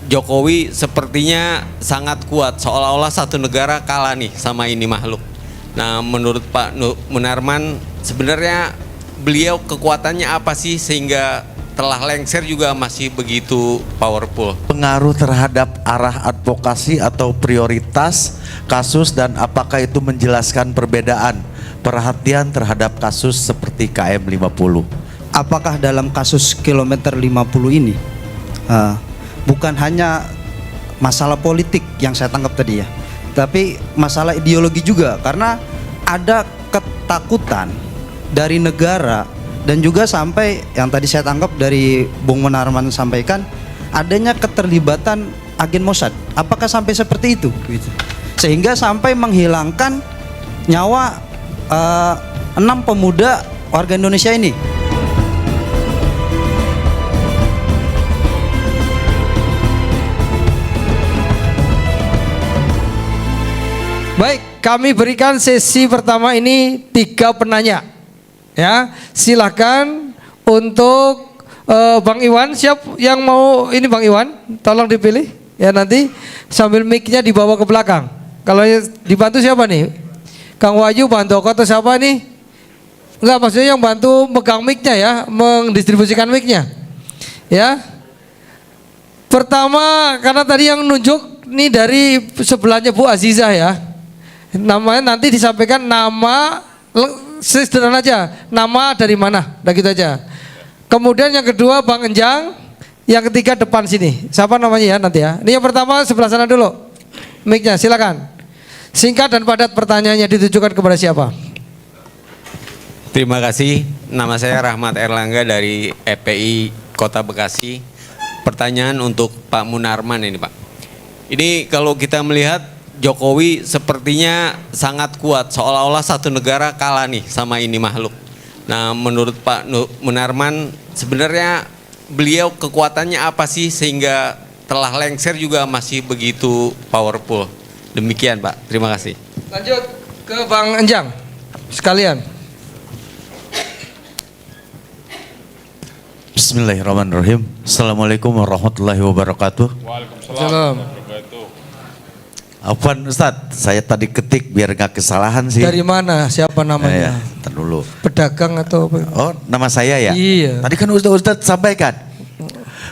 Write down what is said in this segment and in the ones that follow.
Jokowi sepertinya sangat kuat, seolah-olah satu negara kalah nih sama ini makhluk. Nah, menurut Pak Munarman, sebenarnya beliau kekuatannya apa sih sehingga telah lengser juga masih begitu powerful? Pengaruh terhadap arah advokasi atau prioritas kasus dan apakah itu menjelaskan perbedaan perhatian terhadap kasus seperti KM 50? Apakah dalam kasus kilometer 50 ini bukan hanya masalah politik yang saya tangkap tadi ya, tapi masalah ideologi juga, karena ada ketakutan dari negara dan juga sampai yang tadi saya tangkap dari Bung Munarman sampaikan adanya keterlibatan agen Mossad. Apakah sampai seperti itu gitu, sehingga sampai menghilangkan nyawa 6 pemuda warga Indonesia ini? Baik, kami berikan sesi pertama ini 3 penanya. Ya, silakan untuk Bang Iwan, siap yang mau ini Bang Iwan, tolong dipilih ya, nanti sambil mic-nya dibawa ke belakang. Kalau dibantu siapa nih? Kang Wahyu, Bandoko atau siapa nih? Enggak, maksudnya yang bantu megang mic-nya ya, mendistribusikan mic-nya. Ya. Pertama, karena tadi yang nunjuk nih dari sebelahnya Bu Azizah ya. Namanya nanti disampaikan nama sederhana aja, nama dari mana, udah gitu aja. Kemudian yang kedua Bang Enjang, yang ketiga depan sini. Siapa namanya ya nanti ya. Ini yang pertama sebelah sana dulu. Mic-nya silakan. Singkat dan padat pertanyaannya ditujukan kepada siapa? Terima kasih. Nama saya Rahmat Erlangga dari EPI Kota Bekasi. Pertanyaan untuk Pak Munarman ini, Pak. Ini kalau kita melihat Jokowi sepertinya sangat kuat, seolah-olah satu negara kalah nih sama ini makhluk. Nah, menurut Pak Munarman, sebenarnya beliau kekuatannya apa sih sehingga telah lengser juga masih begitu powerful? Demikian Pak, terima kasih. Lanjut ke Bang Enjang sekalian. Bismillahirrahmanirrahim. Assalamualaikum warahmatullahi wabarakatuh. Waalaikumsalam. Afwan Ustadz, saya tadi ketik biar nggak kesalahan sih. Dari mana? Siapa namanya? Ntar dulu. Pedagang atau apa? Oh, nama saya ya? Iya. Tadi kan Ustadz sampaikan.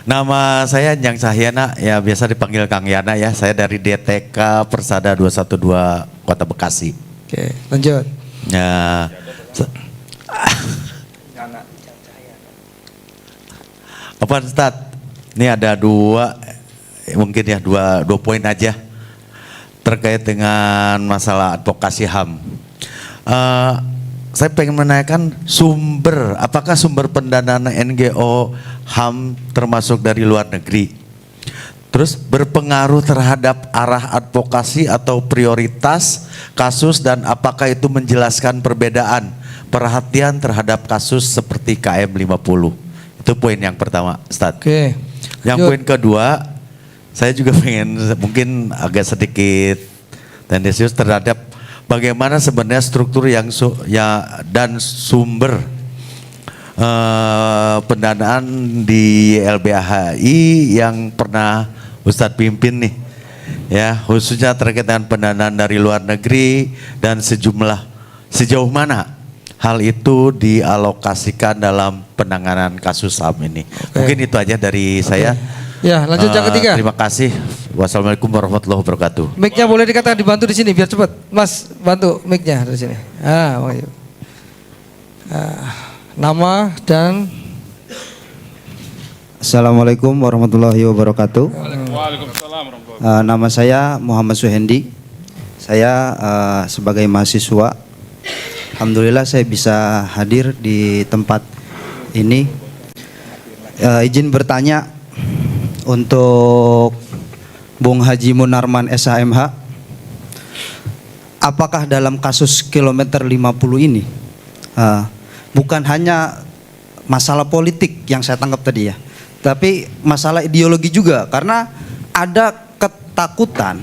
Nama saya Njang Sahyana, ya biasa dipanggil Kang Yana ya. Saya dari DTK Persada 212 Kota Bekasi. Oke, lanjut. Ya. Apa Ustadz? Ini ada mungkin ya dua poin aja terkait dengan masalah advokasi HAM. Saya pengen menanyakan apakah sumber pendanaan NGO HAM termasuk dari luar negeri? Terus berpengaruh terhadap arah advokasi atau prioritas kasus dan apakah itu menjelaskan perbedaan perhatian terhadap kasus seperti KM 50? Itu poin yang pertama, Ustadz. Oke. Yang poin kedua, saya juga pengen mungkin agak sedikit tendensius terhadap bagaimana sebenarnya struktur dan sumber pendanaan di LBHI yang pernah Ustadz pimpin nih, ya khususnya terkait dengan pendanaan dari luar negeri dan sejauh mana hal itu dialokasikan dalam penanganan kasus HAM ini. Mungkin itu aja dari saya. Ya, lanjut yang ketiga. Terima kasih. Wassalamualaikum warahmatullahi wabarakatuh. Mic-nya boleh dikatakan dibantu di sini biar cepat. Mas, bantu mic-nya dari sini. Nama dan Assalamualaikum warahmatullahi wabarakatuh. Waalaikumsalam warahmatullahi Nama saya Muhammad Suhendi. Saya sebagai mahasiswa, alhamdulillah saya bisa hadir di tempat ini. Izin bertanya untuk Bung Haji Munarman SHMH, apakah dalam kasus kilometer 50 ini bukan hanya masalah politik yang saya tangkap tadi ya, tapi masalah ideologi juga, karena ada ketakutan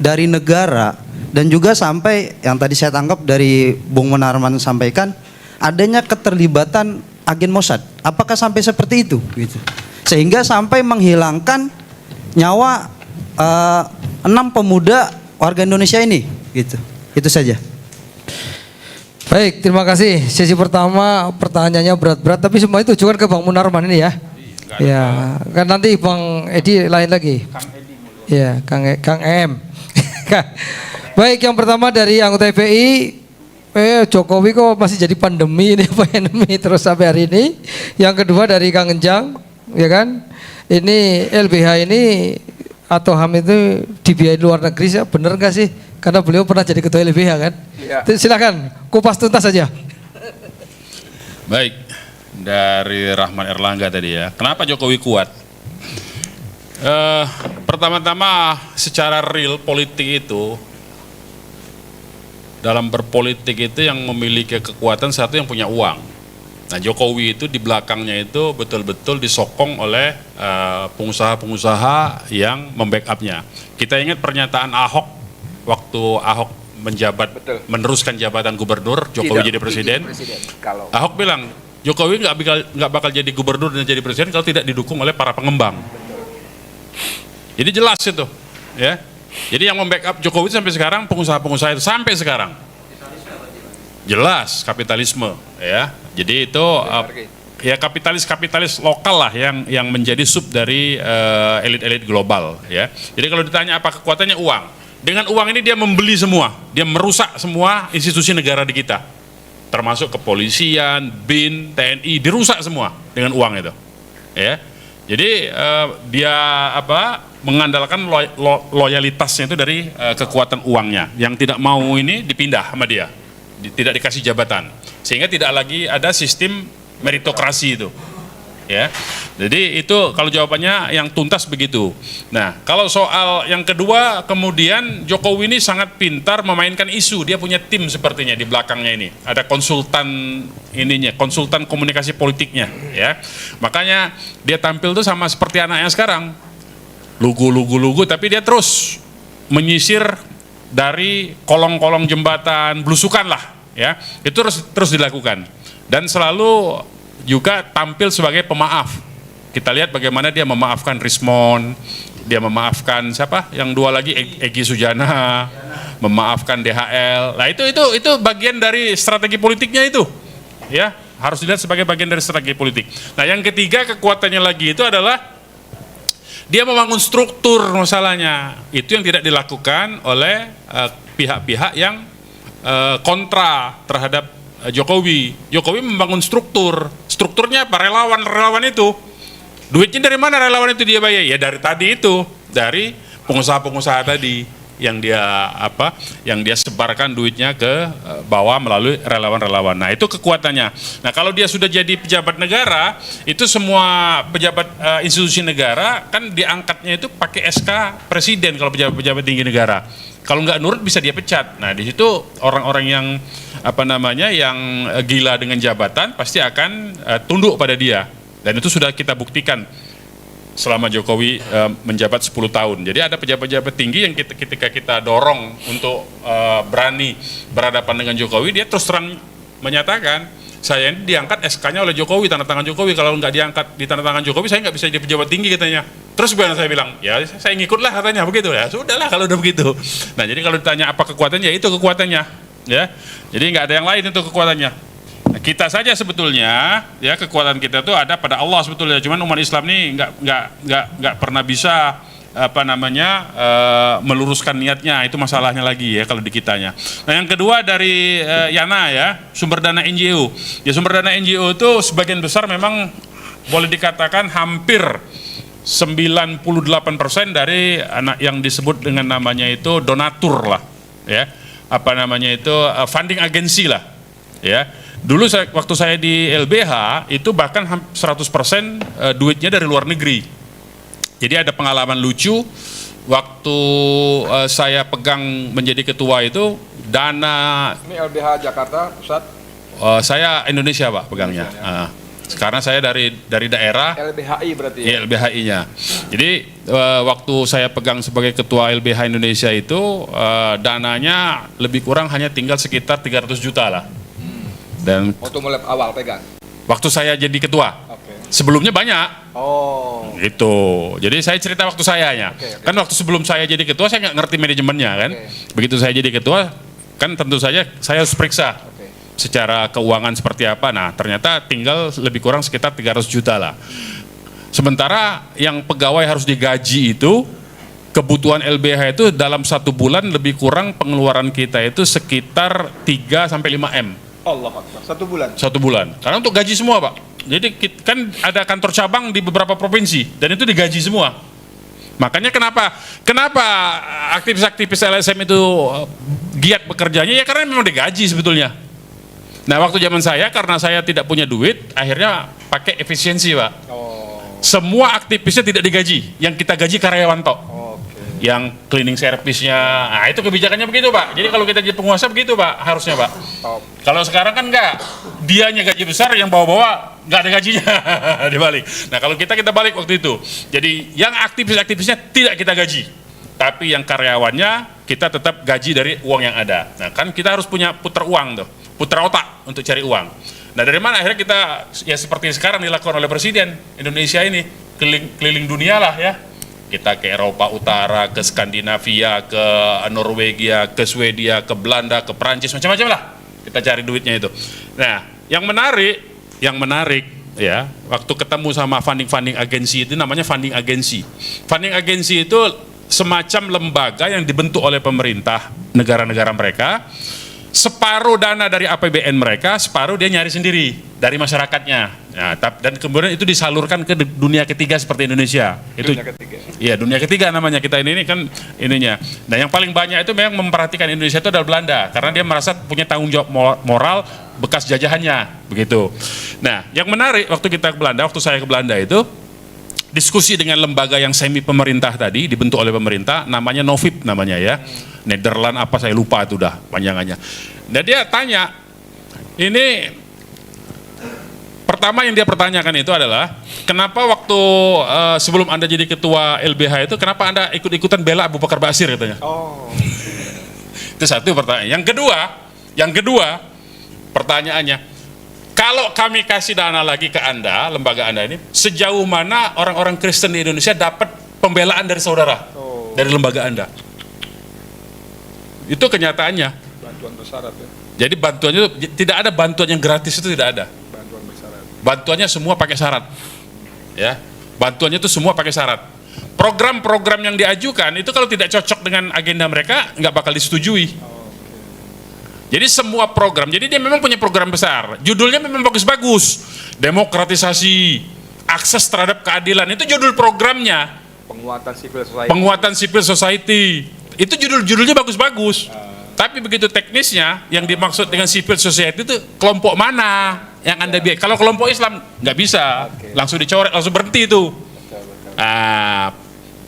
dari negara dan juga sampai yang tadi saya tangkap dari Bung Munarman sampaikan adanya keterlibatan agen Mossad. Apakah sampai seperti itu gitu, sehingga sampai menghilangkan nyawa 6 pemuda warga Indonesia ini, gitu. Itu saja. Baik, terima kasih. Sesi pertama pertanyaannya berat-berat, tapi semua itu tujuan ke Bang Munarman ini ya. Ya, kan nanti Bang Edi lain lagi. Ya, Kang Em. Baik, yang pertama dari anggota FPI, Jokowi kok masih jadi pandemi ini, pandemi terus sampai hari ini. Yang kedua dari Kang Enjang, ya kan? Ini LBH ini atau HAM itu dibiayai luar negeri, sih bener nggak sih? Karena beliau pernah jadi ketua LBH kan? Ya. Silakan kupas tuntas saja. Baik, dari Rahmat Erlangga tadi ya. Kenapa Jokowi kuat? Pertama-tama secara real politik itu, dalam berpolitik itu yang memiliki kekuatan satu yang punya uang. Nah, Jokowi itu di belakangnya itu betul-betul disokong oleh pengusaha-pengusaha yang membackup-nya. Kita ingat pernyataan Ahok waktu Ahok menjabat, meneruskan jabatan gubernur, Jokowi jadi presiden. Ahok bilang Jokowi nggak bakal jadi gubernur dan jadi presiden kalau tidak didukung oleh para pengembang. Jadi jelas itu, ya. Jadi yang membackup Jokowi sampai sekarang pengusaha-pengusaha itu sampai sekarang. Jelas kapitalisme, ya. Jadi itu ya kapitalis lokal lah yang menjadi sub dari elit-elit global, ya. Jadi kalau ditanya apa kekuatannya, uang. Dengan uang ini dia membeli semua, dia merusak semua institusi negara di kita, termasuk kepolisian, BIN, TNI, dirusak semua dengan uang itu, ya. Jadi dia mengandalkan loyalitasnya itu dari kekuatan uangnya, yang tidak mau ini dipindah sama dia, tidak dikasih jabatan, sehingga tidak lagi ada sistem meritokrasi itu, ya. Jadi itu kalau jawabannya yang tuntas begitu. Nah, kalau soal yang kedua, kemudian Jokowi ini sangat pintar memainkan isu. Dia punya tim sepertinya di belakangnya ini, ada konsultan ininya, konsultan komunikasi politiknya, ya. Makanya dia tampil tuh sama seperti anaknya sekarang, lugu, tapi dia terus menyisir dari kolong-kolong jembatan, belusukan lah, ya. Itu terus dilakukan, dan selalu juga tampil sebagai pemaaf. Kita lihat bagaimana dia memaafkan Rismon, dia memaafkan siapa? Yang dua lagi, Egy Sujana, memaafkan DHL. Nah, itu bagian dari strategi politiknya itu, ya. Harus dilihat sebagai bagian dari strategi politik. Nah, yang ketiga kekuatannya lagi itu adalah dia membangun struktur masalahnya. Itu yang tidak dilakukan oleh pihak-pihak yang kontra terhadap Jokowi. Jokowi membangun strukturnya apa? Relawan itu. Duitnya dari mana relawan itu dia bayar? Ya dari tadi itu, dari pengusaha-pengusaha tadi yang dia sebarkan duitnya ke bawah melalui relawan-relawan. Nah, itu kekuatannya. Nah, kalau dia sudah jadi pejabat negara, itu semua pejabat institusi negara kan diangkatnya itu pakai SK presiden kalau pejabat-pejabat tinggi negara. Kalau nggak nurut bisa dia pecat. Nah, di situ orang-orang yang yang gila dengan jabatan pasti akan tunduk pada dia. Dan itu sudah kita buktikan selama Jokowi menjabat 10 tahun. Jadi ada pejabat-pejabat tinggi yang ketika kita dorong untuk berani berhadapan dengan Jokowi, dia terus terang menyatakan, saya ini diangkat SK-nya oleh Jokowi, tanda tangan Jokowi. Kalau nggak diangkat di tanda tangan Jokowi, saya nggak bisa jadi pejabat tinggi katanya. Terus gimana, saya bilang, ya saya ngikutlah katanya, begitu ya. Sudahlah kalau udah begitu. Nah, jadi kalau ditanya apa kekuatannya, itu kekuatannya, ya. Jadi nggak ada yang lain itu kekuatannya. Nah, kita saja sebetulnya, ya, kekuatan kita itu ada pada Allah sebetulnya. Cuman umat Islam ini nggak pernah bisa meluruskan niatnya. Itu masalahnya lagi, ya, kalau di kitanya. Nah, yang kedua dari Yana, ya, sumber dana NGO. Ya, sumber dana NGO itu sebagian besar memang boleh dikatakan hampir 98% dari anak yang disebut dengan namanya itu donatur lah, ya, funding agensi lah, ya. Dulu waktu saya di LBH itu bahkan 100% duitnya dari luar negeri. Jadi ada pengalaman lucu waktu saya pegang menjadi ketua itu, dana. Ini LBH Jakarta Pusat. Saya Indonesia, Pak, pegangnya. Karena saya dari daerah. LBHI berarti ya? Iya, LBHI-nya. Jadi waktu saya pegang sebagai ketua LBH Indonesia itu dananya lebih kurang hanya tinggal sekitar 300 juta lah. Dan waktu mulai awal pegang? Waktu saya jadi ketua. Okay. Sebelumnya banyak. Oh. Gitu. Jadi saya cerita waktu sayanya. Kan waktu sebelum saya jadi ketua saya nggak ngerti manajemennya kan. Begitu saya jadi ketua kan tentu saja saya harus periksa secara keuangan seperti apa. Nah ternyata tinggal lebih kurang sekitar 300 juta lah. Sementara yang pegawai harus digaji itu kebutuhan LBH itu dalam 1 bulan lebih kurang pengeluaran kita itu sekitar 3 sampai 5 M. Allah Akbar. 1 bulan. 1 bulan. Karena untuk gaji semua Pak. Jadi kan ada kantor cabang di beberapa provinsi dan itu digaji semua. Makanya kenapa aktivis-aktivis LSM itu giat bekerjanya ya karena memang digaji sebetulnya. Nah waktu zaman saya karena saya tidak punya duit akhirnya pakai efisiensi Pak. Semua aktivisnya tidak digaji, yang kita gaji karyawan tok. Yang cleaning service-nya, nah itu kebijakannya begitu Pak. Jadi kalau kita jadi penguasa begitu Pak, harusnya Pak. Kalau sekarang kan enggak, dianya gaji besar, yang bawa-bawa nggak ada gajinya dibalik. Nah kalau kita balik waktu itu. Jadi yang aktivis-aktivisnya tidak kita gaji, tapi yang karyawannya kita tetap gaji dari uang yang ada. Nah kan kita harus punya putar uang tuh, putar otak untuk cari uang. Nah dari mana akhirnya kita ya seperti sekarang dilakukan oleh Presiden Indonesia ini keliling dunia lah ya. Kita ke Eropa Utara, ke Skandinavia, ke Norwegia, ke Swedia, ke Belanda, ke Prancis, macam-macam lah. Kita cari duitnya itu. Nah, yang menarik ya, waktu ketemu sama funding agensi itu namanya funding agensi. Funding agensi itu semacam lembaga yang dibentuk oleh pemerintah negara-negara mereka. Separuh dana dari APBN mereka, separuh dia nyari sendiri dari masyarakatnya. Nah, dan kemudian itu disalurkan ke dunia ketiga seperti Indonesia. Itu iya dunia ketiga namanya kita ini kan ininya. Nah yang paling banyak itu memang memperhatikan Indonesia itu adalah Belanda karena dia merasa punya tanggung jawab moral bekas jajahannya begitu. Nah yang menarik waktu saya ke Belanda itu diskusi dengan lembaga yang semi pemerintah tadi dibentuk oleh pemerintah namanya Novib namanya ya. Nederland apa saya lupa itu udah panjangannya. Nah dia tanya, ini pertama yang dia pertanyakan itu adalah kenapa waktu sebelum Anda jadi ketua LBH itu kenapa Anda ikut-ikutan bela Abu Bakar Basir katanya. Itu satu pertanyaan. Yang kedua pertanyaannya, kalau kami kasih dana lagi ke Anda, lembaga Anda ini, sejauh mana orang-orang Kristen di Indonesia dapat pembelaan dari saudara, dari lembaga Anda? Itu kenyataannya. Bantuan bersyarat ya. Jadi bantuannya tidak ada bantuan yang gratis itu tidak ada. Bantuan bersyarat. Bantuannya semua pakai syarat. Ya. Bantuannya itu semua pakai syarat. Program-program yang diajukan itu kalau tidak cocok dengan agenda mereka nggak bakal disetujui. Jadi semua program, jadi dia memang punya program besar. Judulnya memang bagus-bagus. Demokratisasi, akses terhadap keadilan, itu judul programnya. Penguatan civil society. Itu judulnya bagus-bagus. Tapi begitu teknisnya, yang dimaksud dengan civil society itu kelompok mana yang Anda biar. Kalau kelompok Islam nggak bisa, langsung dicoret, langsung berhenti itu.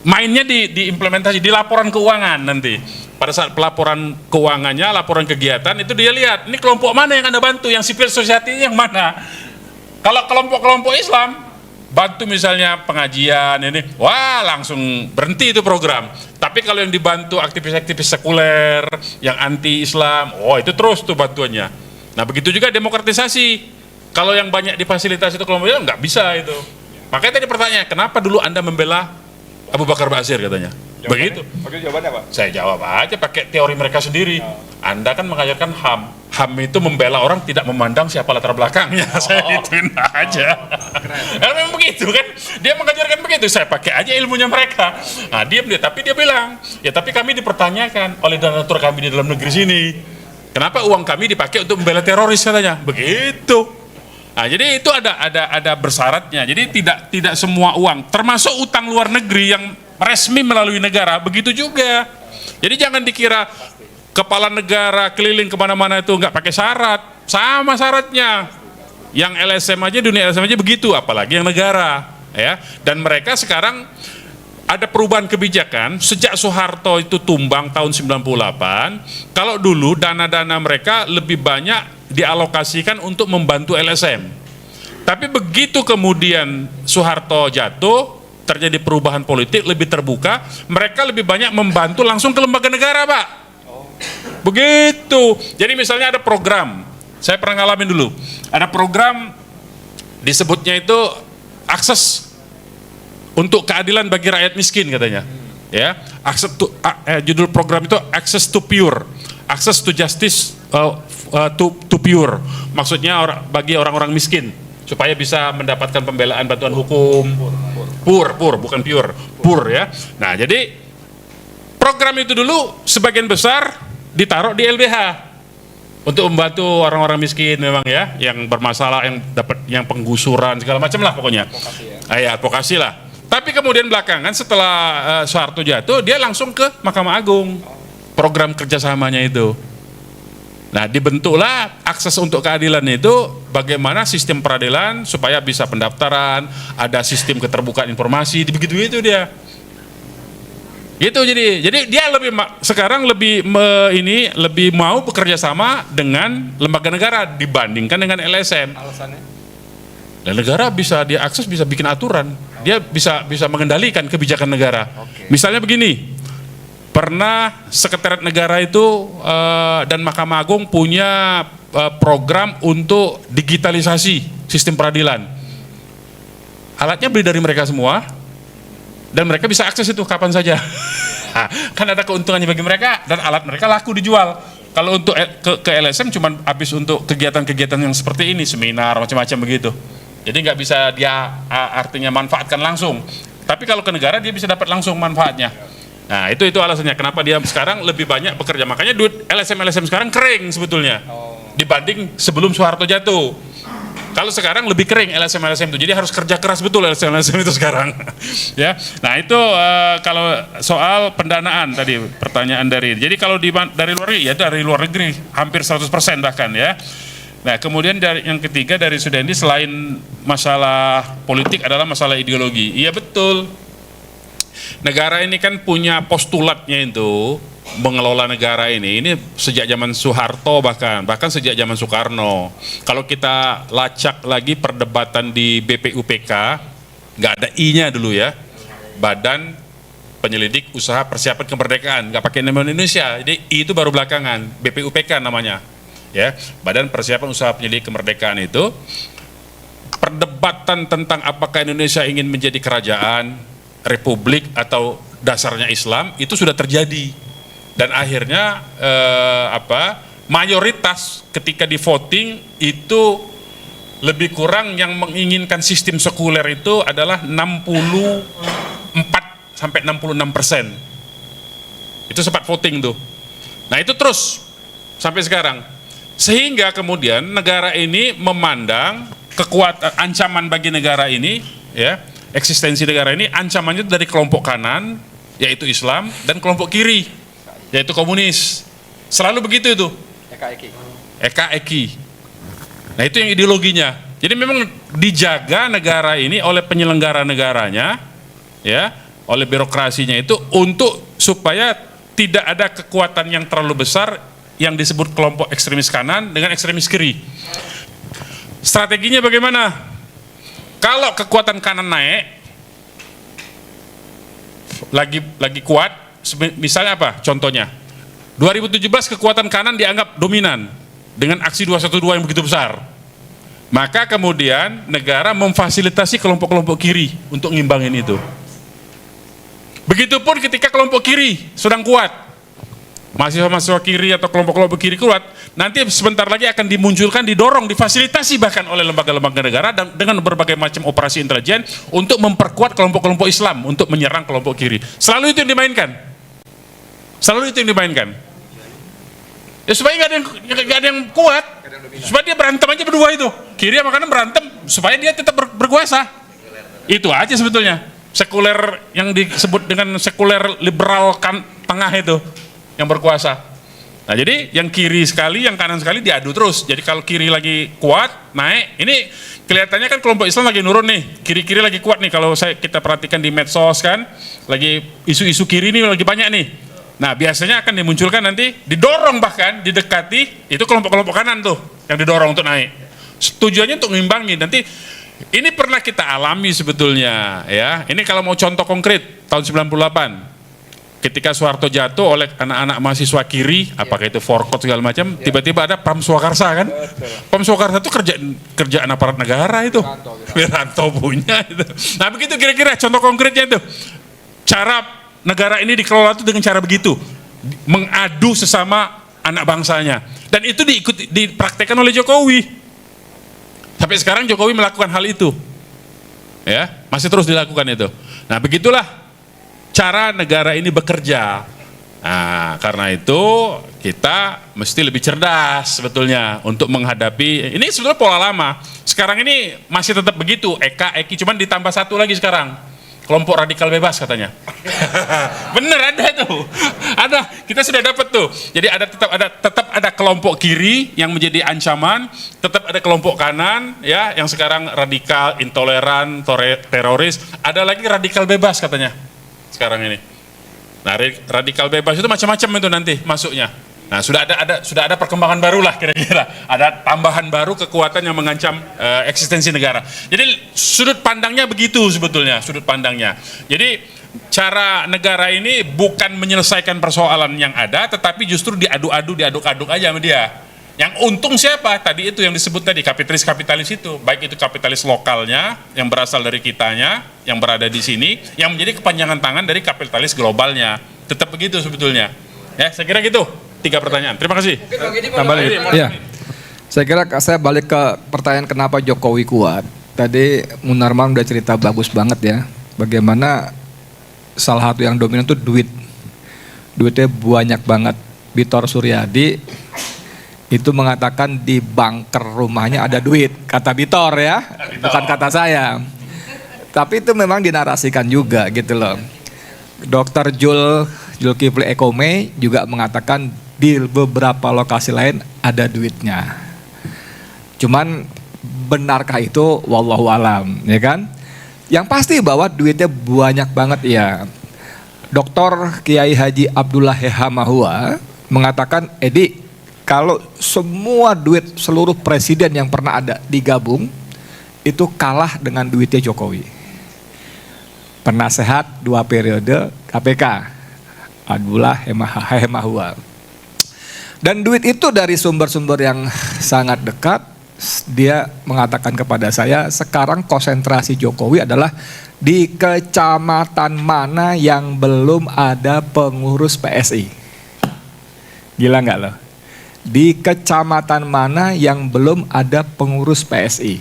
Mainnya diimplementasi di laporan keuangan nanti. Pada saat pelaporan keuangannya, laporan kegiatan itu dia lihat, ini kelompok mana yang Anda bantu, yang civil society yang mana. Kalau kelompok-kelompok Islam bantu misalnya pengajian ini, wah langsung berhenti itu program. Tapi kalau yang dibantu aktivis-aktivis sekuler, yang anti-Islam, oh itu terus tuh bantuannya. Nah begitu juga demokratisasi. Kalau yang banyak difasilitasi itu kelompok Islam nggak bisa itu. Makanya tadi pertanyaan, kenapa dulu Anda membela Abu Bakar Basir katanya? Begitu. Oke, jawabannya Pak? Saya jawab aja pakai teori mereka sendiri. Anda kan mengajarkan HAM. HAM itu membela orang tidak memandang siapa latar belakangnya. Saya gituin aja. Karena memang begitu kan. Dia mengajarkan begitu. Saya pakai aja ilmunya mereka. Nah, diam dia. Tapi dia bilang, ya tapi kami dipertanyakan oleh donatur kami di dalam negeri sini. Kenapa uang kami dipakai untuk membela teroris katanya? Begitu. Nah, jadi itu ada bersyaratnya. Jadi tidak semua uang, termasuk utang luar negeri yang resmi melalui negara, begitu juga. Jadi jangan dikira kepala negara keliling kemana-mana itu nggak pakai syarat, sama syaratnya. Yang LSM aja, dunia LSM aja begitu, apalagi yang negara, ya. Dan mereka sekarang ada perubahan kebijakan sejak Soeharto itu tumbang tahun 98. Kalau dulu dana-dana mereka lebih banyak dialokasikan untuk membantu LSM. Tapi begitu kemudian Soeharto jatuh, terjadi perubahan politik lebih terbuka, mereka lebih banyak membantu langsung ke lembaga negara, Pak. Begitu. Jadi misalnya ada program, saya pernah ngalamin dulu, ada program disebutnya itu akses untuk keadilan bagi rakyat miskin katanya. Ya, judul program itu Access to Pure, Access to Justice to Pure. Maksudnya bagi orang-orang miskin supaya bisa mendapatkan pembelaan bantuan hukum. Pur, bukan pure, pur ya. Nah, jadi program itu dulu sebagian besar ditaruh di LBH. Untuk membantu orang-orang miskin memang ya, yang bermasalah, yang penggusuran segala macam lah pokoknya. Advokasi lah. Tapi kemudian belakangan setelah Soeharto jatuh, dia langsung ke Mahkamah Agung. Program kerjasamanya itu. Nah, dibentuklah akses untuk keadilan itu, bagaimana sistem peradilan supaya bisa pendaftaran, ada sistem keterbukaan informasi, begitu-begitu dia. Gitu, jadi dia sekarang lebih mau bekerja sama dengan lembaga negara dibandingkan dengan LSM. Alasannya? Dan negara bisa dia akses, bisa bikin aturan, dia bisa mengendalikan kebijakan negara. Misalnya begini, pernah Sekretariat Negara itu dan Mahkamah Agung punya program untuk digitalisasi sistem peradilan. Alatnya beli dari mereka semua. Dan mereka bisa akses itu kapan saja. Kan ada keuntungannya bagi mereka dan alat mereka laku dijual. Kalau untuk ke LSM cuma habis untuk kegiatan-kegiatan yang seperti ini, seminar macam-macam begitu. Jadi nggak bisa dia artinya manfaatkan langsung. Tapi kalau ke negara dia bisa dapat langsung manfaatnya. Nah, itu alasannya kenapa dia sekarang lebih banyak bekerja. Makanya duit LSM sekarang kering sebetulnya. Dibanding sebelum Soeharto jatuh. Kalau sekarang lebih kering LSM itu, jadi harus kerja keras betul LSM itu sekarang. Ya, nah itu kalau soal pendanaan tadi pertanyaan jadi kalau dari luar negeri hampir 100% bahkan ya. Nah kemudian yang ketiga dari Sudendi, selain masalah politik adalah masalah ideologi. Iya betul. Negara ini kan punya postulatnya itu, mengelola negara ini sejak zaman Soeharto bahkan sejak zaman Soekarno. Kalau kita lacak lagi perdebatan di BPUPK, nggak ada I-nya dulu ya, Badan Penyelidik Usaha Persiapan Kemerdekaan, nggak pakai nama Indonesia, jadi I itu baru belakangan, BPUPK namanya, ya, Badan Persiapan Usaha Penyelidik Kemerdekaan itu. Perdebatan tentang apakah Indonesia ingin menjadi kerajaan, republik atau dasarnya Islam itu sudah terjadi. Dan akhirnya mayoritas ketika di voting itu lebih kurang yang menginginkan sistem sekuler itu adalah 64-66%. Itu sempat voting tuh. Nah itu terus sampai sekarang. Sehingga kemudian negara ini memandang kekuatan ancaman bagi negara ini, ya, eksistensi negara ini ancamannya dari kelompok kanan yaitu Islam dan kelompok kiri yaitu komunis. Selalu begitu itu. Eka-eki. Nah itu yang ideologinya. Jadi memang dijaga negara ini oleh penyelenggara negaranya, ya, oleh birokrasinya itu untuk supaya tidak ada kekuatan yang terlalu besar yang disebut kelompok ekstremis kanan dengan ekstremis kiri. Strateginya bagaimana? Kalau kekuatan kanan naik, lagi kuat, misalnya apa? Contohnya, 2017 kekuatan kanan dianggap dominan dengan aksi 212 yang begitu besar. Maka kemudian negara memfasilitasi kelompok-kelompok kiri untuk ngimbangin itu. Begitupun ketika kelompok kiri sedang kuat, mahasiswa-mahasiswa kiri atau kelompok-kelompok kiri kuat, nanti sebentar lagi akan dimunculkan, didorong, difasilitasi bahkan oleh lembaga-lembaga negara dan dengan berbagai macam operasi intelijen untuk memperkuat kelompok-kelompok Islam untuk menyerang kelompok kiri. Selalu itu yang dimainkan. Selalu itu yang dimainkan. Ya supaya nggak ada yang kuat, supaya dia berantem aja berdua itu, kiri sama kanan berantem supaya dia tetap berkuasa. Itu aja sebetulnya. Sekuler yang disebut dengan sekuler liberal tengah itu yang berkuasa. Nah jadi yang kiri sekali, yang kanan sekali diadu terus. Jadi kalau kiri lagi kuat, naik, ini kelihatannya kan kelompok Islam lagi nurun nih, kiri-kiri lagi kuat nih. Kalau kita perhatikan di medsos kan, lagi isu-isu kiri ini lagi banyak nih. Nah biasanya akan dimunculkan nanti, didorong bahkan, didekati, itu kelompok-kelompok kanan tuh yang didorong untuk naik. Tujuannya untuk mengimbangi. Nanti ini pernah kita alami sebetulnya ya. Ini kalau mau contoh konkret tahun 98. ketika Soeharto jatuh oleh anak-anak mahasiswa kiri, apakah itu forkot segala macam, tiba-tiba ada Pam Swakarsa kan? Pam Swakarsa itu kerjaan aparat negara itu. Wiranto punya itu. Nah begitu kira-kira contoh konkretnya itu. Cara negara ini dikelola itu dengan cara begitu, mengadu sesama anak bangsanya, dan itu dipraktekkan oleh Jokowi. Sampai sekarang Jokowi melakukan hal itu, ya masih terus dilakukan itu. Nah begitulah cara negara ini bekerja. Nah, karena itu kita mesti lebih cerdas sebetulnya untuk menghadapi ini. Sebetulnya pola lama. Sekarang ini masih tetap begitu. Eka, Eki, cuman ditambah satu lagi sekarang. Kelompok radikal bebas katanya. Bener ada tuh. Ada, kita sudah dapat tuh. Jadi tetap ada kelompok kiri yang menjadi ancaman, tetap ada kelompok kanan ya yang sekarang radikal, intoleran, teroris, ada lagi radikal bebas katanya. Sekarang ini. Nah, radikal bebas itu macam-macam itu nanti masuknya. Nah, sudah ada perkembangan baru lah kira-kira. Ada tambahan baru kekuatan yang mengancam eksistensi negara. Jadi sudut pandangnya begitu sebetulnya, sudut pandangnya. Jadi cara negara ini bukan menyelesaikan persoalan yang ada, tetapi justru diaduk-aduk aja sama dia. Yang untung siapa? Tadi itu yang disebut tadi, kapitalis itu. Baik itu kapitalis lokalnya, yang berasal dari kitanya, yang berada di sini, yang menjadi kepanjangan tangan dari kapitalis globalnya. Tetap begitu sebetulnya. Ya, saya kira gitu. 3 pertanyaan. Terima kasih. Tambah lagi. Ya. Saya kira saya balik ke pertanyaan kenapa Jokowi kuat. Tadi Munarman udah cerita bagus banget ya. Bagaimana salah satu yang dominan itu duit. Duitnya banyak banget. Bitor Suryadi itu mengatakan di bunker rumahnya ada duit, kata Bitor ya, bukan kata saya. Tapi itu memang dinarasikan juga gitu loh. Dr. Zulkifli Ekome juga mengatakan di beberapa lokasi lain ada duitnya. Cuman benarkah itu? Wallahu alam, ya kan? Yang pasti bahwa duitnya banyak banget ya. Dr. Kiai Haji Abdullah Hehamahua mengatakan, Edi, kalau semua duit seluruh presiden yang pernah ada digabung, itu kalah dengan duitnya Jokowi. Penasehat 2 periode KPK, Abdullah Hemahua. Dan duit itu dari sumber-sumber yang sangat dekat. Dia mengatakan kepada saya, sekarang konsentrasi Jokowi adalah di kecamatan mana yang belum ada pengurus PSI. Gila nggak loh? Di kecamatan mana yang belum ada pengurus PSI.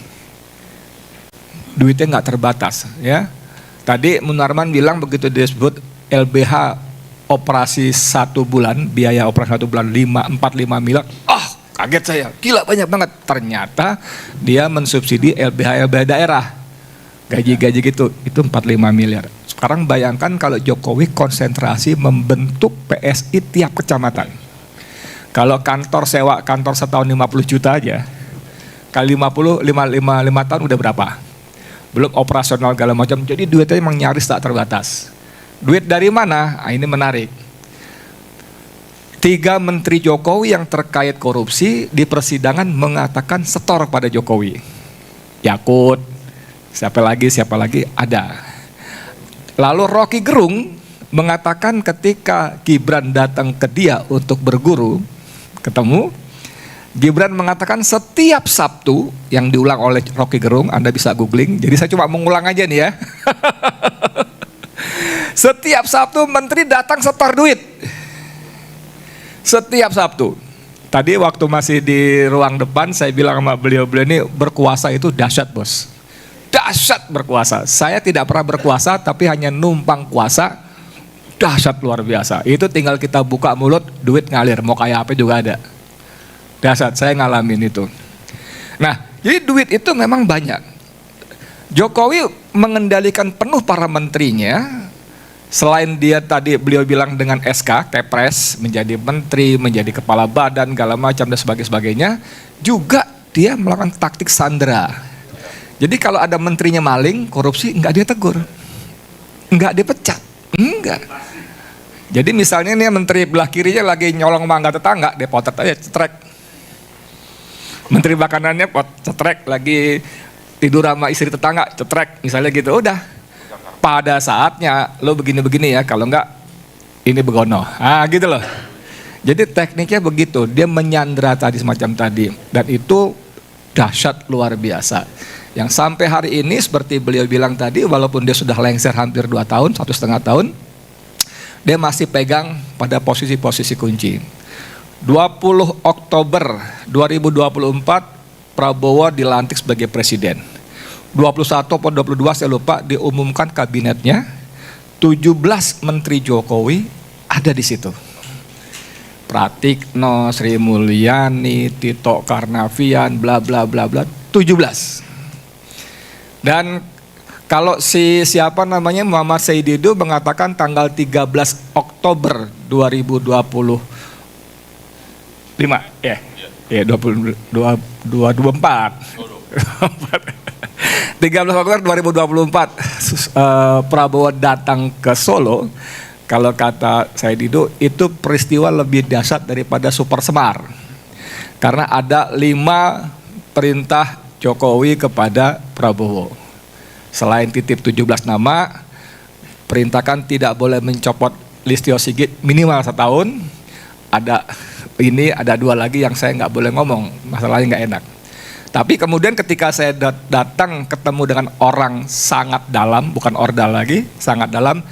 Duitnya nggak terbatas ya. Tadi Munarman bilang begitu disebut LBH operasi 1 bulan, biaya operasi 1 bulan 45 miliar. Kaget saya, gila banyak banget. Ternyata dia mensubsidi LBH daerah. Gaji-gaji gitu, itu 45 miliar. Sekarang bayangkan kalau Jokowi konsentrasi membentuk PSI tiap kecamatan. Kalau kantor sewa kantor setahun 50 juta aja, kali 50, 5 tahun udah berapa? Belum operasional segala macam, jadi duitnya emang nyaris tak terbatas. Duit dari mana? Nah, ini menarik. 3 menteri Jokowi yang terkait korupsi di persidangan mengatakan setor pada Jokowi. Yakut, siapa lagi ada. Lalu Rocky Gerung mengatakan ketika Gibran datang ke dia untuk berguru, ketemu, Gibran mengatakan setiap Sabtu yang diulang oleh Rocky Gerung, Anda bisa googling, jadi saya cuma mengulang aja nih ya. Setiap Sabtu menteri datang setor duit. Setiap Sabtu. Tadi waktu masih di ruang depan saya bilang sama beliau-beliau ini, berkuasa itu dahsyat bos. Dahsyat berkuasa. Saya tidak pernah berkuasa tapi hanya numpang kuasa. Dahsyat luar biasa. Itu tinggal kita buka mulut, duit ngalir. Mau kayak apa juga ada. Dahsyat, saya ngalamin itu. Nah, jadi duit itu memang banyak. Jokowi mengendalikan penuh para menterinya. Selain dia tadi beliau bilang dengan SK, Kepres, menjadi menteri, menjadi kepala badan, segala macam dan sebagainya. Juga dia melakukan taktik sandera. Jadi kalau ada menterinya maling, korupsi, enggak dia tegur. Enggak dia pecat. Enggak. Jadi misalnya nih menteri belah kirinya lagi nyolong mangga tetangga, dia potret aja, cetrek. Menteri makanannya cetrek, lagi tidur sama istri tetangga, cetrek, misalnya gitu. Udah. Pada saatnya lo begini-begini ya, kalau enggak ini begono. Gitu loh. Jadi tekniknya begitu, dia menyandra tadi semacam tadi, dan itu dahsyat luar biasa. Yang sampai hari ini seperti beliau bilang tadi, walaupun dia sudah lengser hampir 2 tahun, 1,5 tahun, dia masih pegang pada posisi-posisi kunci. 20 Oktober 2024 Prabowo dilantik sebagai presiden. 21 atau 22 saya lupa, diumumkan kabinetnya. 17 menteri Jokowi ada di situ. Pratikno, Sri Mulyani, Tito Karnavian, bla bla bla bla, 17. Dan kalau siapa namanya Muhammad Saididu mengatakan tanggal 13 Oktober 2025 ya. Ya 2024. 13 Oktober 2024 Prabowo datang ke Solo. Kalau kata Saididu itu peristiwa lebih dahsyat daripada Super Semar. Karena ada 5 perintah Jokowi kepada Prabowo. Selain titip 17 nama, perintahkan tidak boleh mencopot Listio Sigit minimal 1 tahun. Ada 2 lagi yang saya nggak boleh ngomong, masalahnya nggak enak. Tapi kemudian ketika saya datang ketemu dengan orang sangat dalam, bukan ordal lagi, sangat dalam,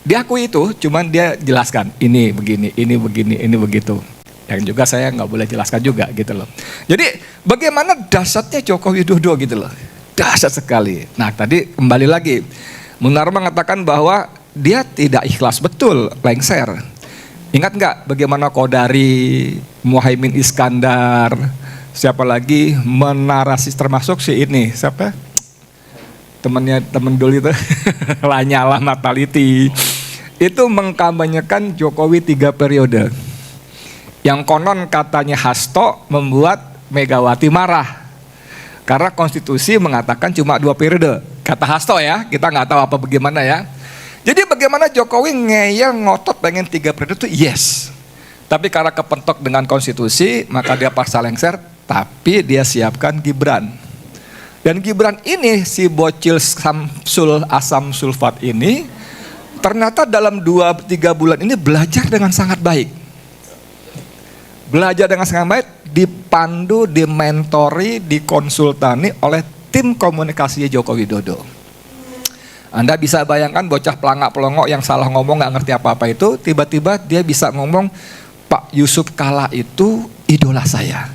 dia akui itu, cuman dia jelaskan ini begini, ini begini, ini begitu. Yang juga saya nggak boleh jelaskan juga gitu loh. Jadi bagaimana dahsyatnya Joko Widodo gitu loh, dahsyat sekali. Nah tadi kembali lagi, Munar mengatakan bahwa dia tidak ikhlas, betul, lengser. Ingat nggak bagaimana Kodari, Muhaimin Iskandar, siapa lagi menarasi, termasuk si ini, siapa? Temen dulu itu, Lanyala Mataliti. Itu mengkampanyekan Jokowi 3 periode. Yang konon katanya Hasto membuat Megawati marah. Karena konstitusi mengatakan cuma 2 periode. Kata Hasto ya, kita nggak tahu apa bagaimana ya. Jadi bagaimana Jokowi ngeyel ngotot pengen 3 periode itu yes. Tapi karena kepentok dengan konstitusi, maka dia paksa lengser, tapi dia siapkan Gibran. Dan Gibran ini, si bocil Samsul Asam Sulfat ini, ternyata dalam 2-3 bulan ini belajar dengan sangat baik. Belajar dengan sangat baik, dipandu, dimentori, dikonsultani oleh tim komunikasi Joko Widodo. Anda bisa bayangkan bocah pelangak-pelongok yang salah ngomong gak ngerti apa-apa itu, tiba-tiba dia bisa ngomong, Pak Yusuf Kalla itu idola saya,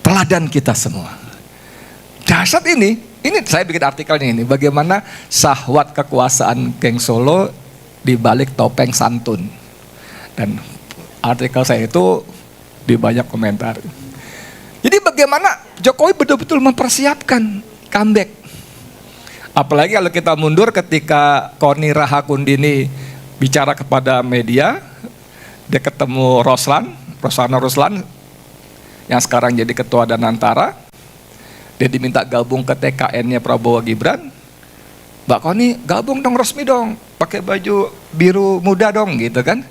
teladan kita semua. Dahsyat ini saya bikin artikelnya ini, bagaimana syahwat kekuasaan geng Solo di balik topeng santun. Dan artikel saya itu di banyak komentar. Jadi bagaimana Jokowi betul-betul mempersiapkan comeback. Apalagi kalau kita mundur ketika Koni Rahakundini bicara kepada media, dia ketemu Roslan yang sekarang jadi ketua Danantara. Dia diminta gabung ke TKN-nya Prabowo Gibran. Mbak Koni gabung dong, resmi dong, pakai baju biru muda dong gitu kan.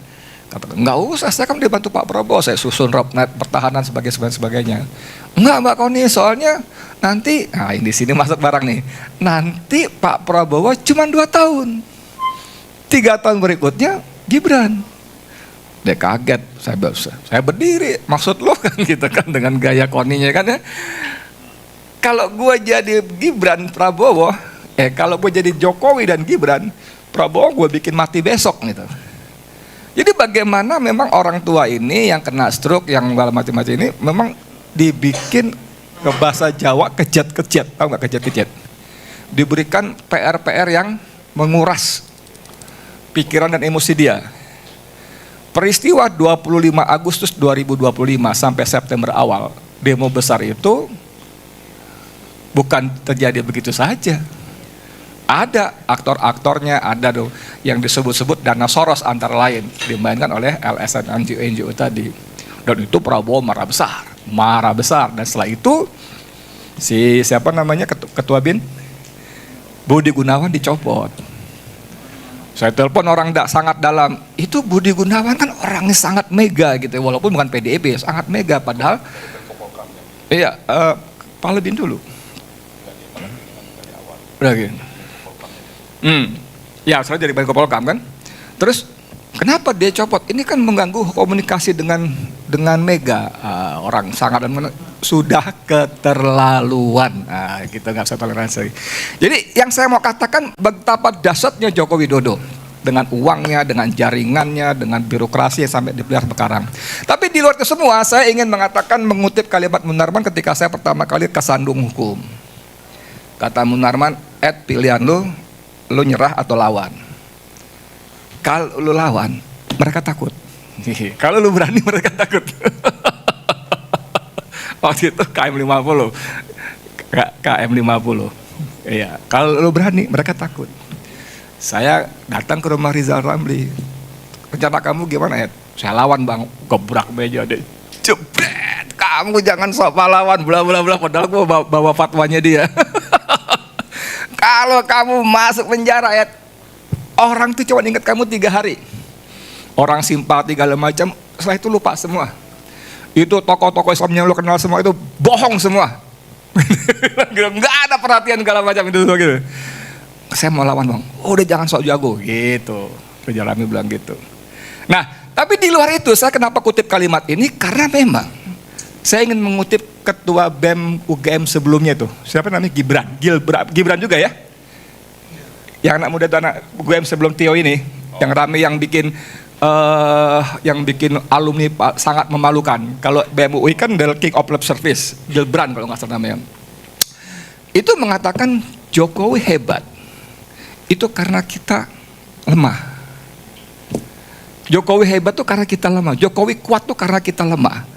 Kata, enggak usah, saya kan dibantu Pak Prabowo, saya susun roadmap pertahanan sebagainya. Enggak Mbak Koni, soalnya nanti, nah ini di sini masuk barang nih, nanti Pak Prabowo cuma 2 tahun, 3 tahun berikutnya Gibran. Dia kaget, saya berdiri, maksud lo kan gitu kan, dengan gaya Koninya kan ya. Kalau gue jadi Gibran Prabowo, kalau gue jadi Jokowi dan Gibran, Prabowo gue bikin mati besok gitu. Jadi bagaimana memang orang tua ini yang kena stroke, yang macam-macam ini memang dibikin ke bahasa Jawa kejat-kejat, tahu nggak kejat-kejat? Diberikan PR-PR yang menguras pikiran dan emosi dia. Peristiwa 25 Agustus 2025 sampai September awal, demo besar itu bukan terjadi begitu saja. Ada aktor-aktornya, ada dong yang disebut-sebut dana Soros antara lain, dimainkan oleh LSM NGO tadi. Dan itu Prabowo marah besar. Dan setelah itu si siapa namanya ketua BIN Budi Gunawan dicopot. Saya telepon orang sangat dalam, itu Budi Gunawan kan orangnya sangat mega gitu, walaupun bukan PDIP, sangat mega padahal. Iya, Pak Lebin dulu. Lagi. Ya, saya jadi Menko Polhukam kan. Terus Kenapa dia copot? Ini kan mengganggu komunikasi dengan Mega. Orang sangat sudah keterlaluan. Kita nggak bisa toleransi. Jadi yang saya mau katakan betapa dahsyatnya Joko Widodo dengan uangnya, dengan jaringannya, dengan birokrasi yang sampai dipelihara sekarang. Tapi di luar itu semua, saya ingin mengatakan mengutip kalimat Munarman ketika saya pertama kali kesandung hukum. Kata Munarman, pilihan lu nyerah atau lawan. Kalau lu lawan, mereka takut. Kalau lu berani, mereka takut. Waktu itu KM 50. KM 50. Iya, kalau lu berani, mereka takut. Saya datang ke rumah Rizal Ramli. Rencana kamu gimana, Ed? Saya lawan, Bang. Gebrak meja deh. Jebret, kamu jangan sok pahlawan, bla bla bla. Padahal gua bawa fatwanya dia. Kalau kamu masuk penjara, Ed, orang tuh cuma ingat kamu 3 hari. Orang simpati segala macam, setelah itu lupa semua. Itu tokoh-tokoh Islam yang lo kenal semua itu bohong semua. Nggak ada perhatian segala macam itu semua gitu. Saya mau lawan, Bang. Udah jangan sok jago gitu. Perjalanan bilang gitu. Nah, tapi di luar itu saya kenapa kutip kalimat ini? Karena memang saya ingin mengutip ketua BEM UGM sebelumnya tuh. Siapa namanya? Gibran juga ya? Yang anak muda itu anak UGM sebelum Tio ini, yang rame yang bikin alumni sangat memalukan. Kalau BEM UI kan Del King of Lab Service, Gibran kalau nggak salah namanya. Itu mengatakan Jokowi hebat. Itu karena kita lemah. Jokowi hebat tuh karena kita lemah. Jokowi kuat tuh karena kita lemah.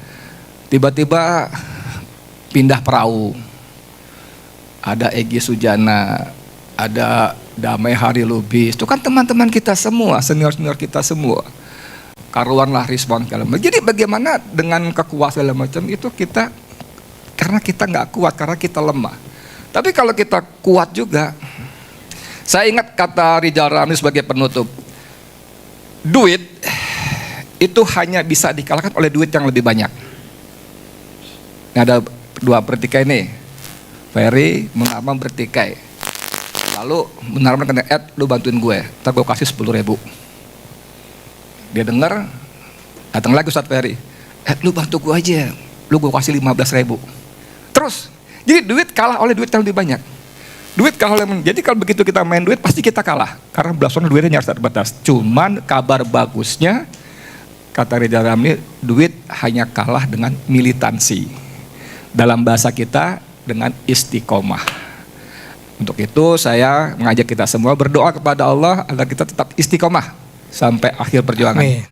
Tiba-tiba pindah perahu. Ada Egy Sujana, ada Damai Hari Lubis. Itu kan teman-teman kita semua, senior-senior kita semua. Karuanlah Rizwan segala macam. Jadi bagaimana dengan kekuasaan segala macam itu kita karena kita nggak kuat, karena kita lemah. Tapi kalau kita kuat juga, saya ingat kata Rizal Ramli sebagai penutup, duit itu hanya bisa dikalahkan oleh duit yang lebih banyak. Ini ada 2 bertikai nih, Ferry, Munarman bertikai. Lalu Munarman kata, Ed, lu bantuin gue, ntar gue kasih 10.000. Dia dengar, datang lagi Ustadz Ferry, Ed, lu bantu gue aja, lu gue kasih 15.000. Terus, jadi duit kalah oleh duit yang lebih banyak. Duit kalah oleh, jadi kalau begitu kita main duit pasti kita kalah, karena belasan duitnya harus terbatas. Cuman kabar bagusnya, kata Rizal Ramli, duit hanya kalah dengan militansi. Dalam bahasa kita dengan istiqomah. Untuk itu saya mengajak kita semua berdoa kepada Allah agar kita tetap istiqomah sampai akhir perjuangan. Amin.